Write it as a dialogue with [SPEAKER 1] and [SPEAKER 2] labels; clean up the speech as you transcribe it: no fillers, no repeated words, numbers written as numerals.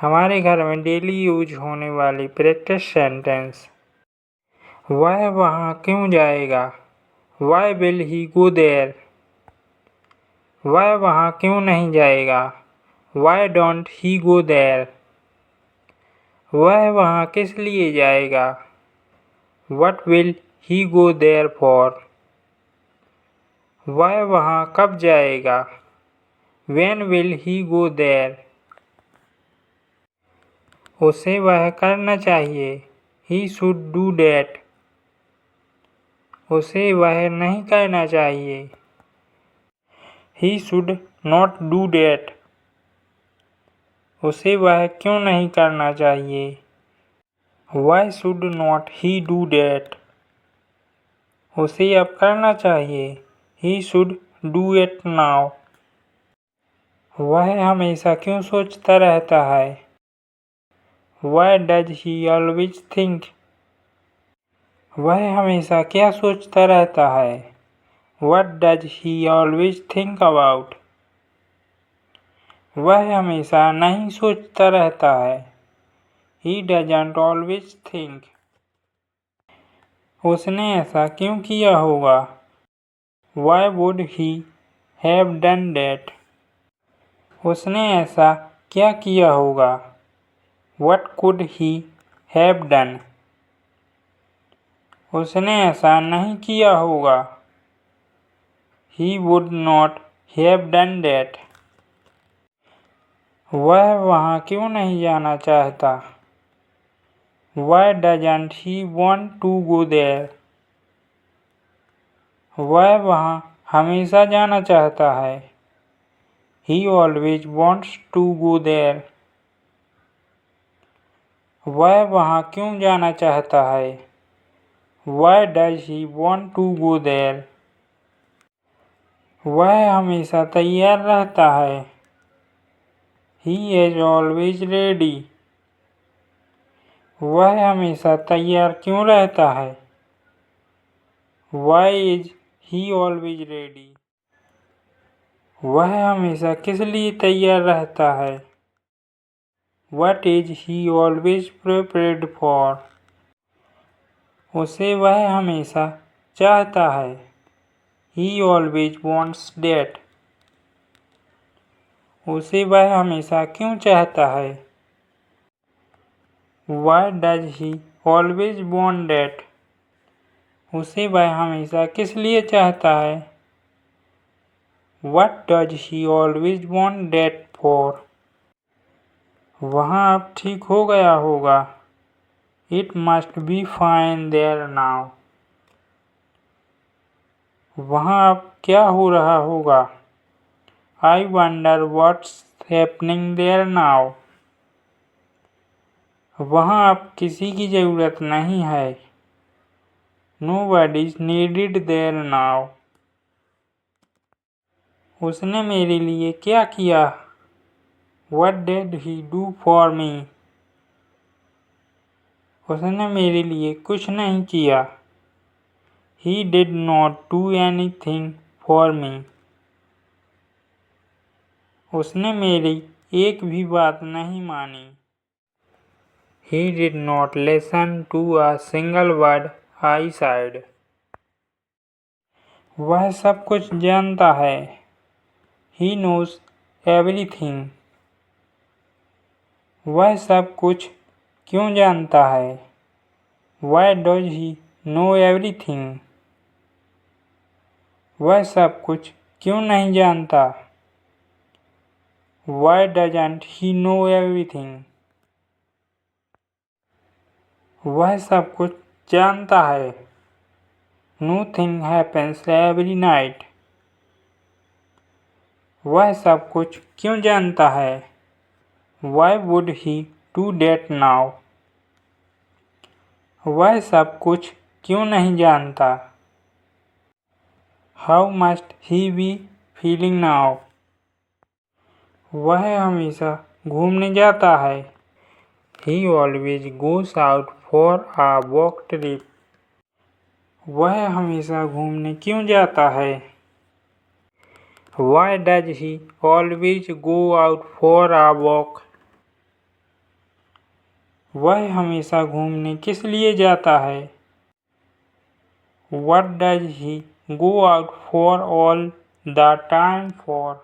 [SPEAKER 1] हमारे घर में डेली यूज होने वाली प्रैक्टिस सेंटेंस। वह वहाँ क्यों जाएगा? Why will he go there? वह वहाँ क्यों नहीं जाएगा? Why don't he go there? वह वहाँ किस लिए जाएगा? What will he go there for? वह वहाँ कब जाएगा? When will he go there? उसे वह करना चाहिए। He should do that. उसे वह नहीं करना चाहिए। He should not do that. उसे वह क्यों नहीं करना चाहिए? Why should not he do that? उसे अब करना चाहिए। He should do it now. वह हमेशा क्यों सोचता रहता है? Why does he always think? वह हमेशा क्या सोचता रहता है? What does he always think about? वह हमेशा नहीं सोचता रहता है। He doesn't always think. उसने ऐसा क्यों किया होगा? Why would he have done that? उसने ऐसा क्या किया होगा? What could he have done? उसने ऐसा नहीं किया होगा। He would not have done that. वह वहाँ क्यों नहीं जाना चाहता? Why doesn't he want to go there? वह वहाँ हमेशा जाना चाहता है। He always wants to go there. वह वहाँ क्यों जाना चाहता है? Why does he want to go there? वह हमेशा तैयार रहता है। He is always ready. वह हमेशा तैयार क्यों रहता है? Why is he always ready? वह हमेशा किस लिए तैयार रहता है? What is he always prepared for? उसे वह हमेशा चाहता है। He always wants that. उसे वह हमेशा क्यों चाहता है? Why does he always want that? उसे वह हमेशा किस लिए चाहता है? What does he always want that for? वहाँ अब ठीक हो गया होगा। It must be fine there now. वहाँ अब क्या हो रहा होगा? I wonder what's happening there now. वहाँ अब किसी की ज़रूरत नहीं है। Nobody's needed there now. उसने मेरे लिए क्या किया? What did he do for me? उसने मेरे लिए कुछ नहीं किया। He did not do anything for me. उसने मेरी एक भी बात नहीं मानी। He did not listen to a single word I said. वह सब कुछ जानता है। He knows everything. वह सब कुछ क्यों जानता है? Why does he know everything? वह सब कुछ क्यों नहीं जानता? Why doesn't he know everything? वह सब कुछ जानता है। Nothing happens every night. वह सब कुछ क्यों जानता है? Why would he do that now? वह सब कुछ क्यों नहीं जानता? How must he be feeling now? वह हमेशा घूमने जाता है। He always goes out for a walk trip. वह हमेशा घूमने क्यों जाता है? Why does he always go out for a walk? वह हमेशा घूमने किस लिए जाता है? What does he go out for all the time for?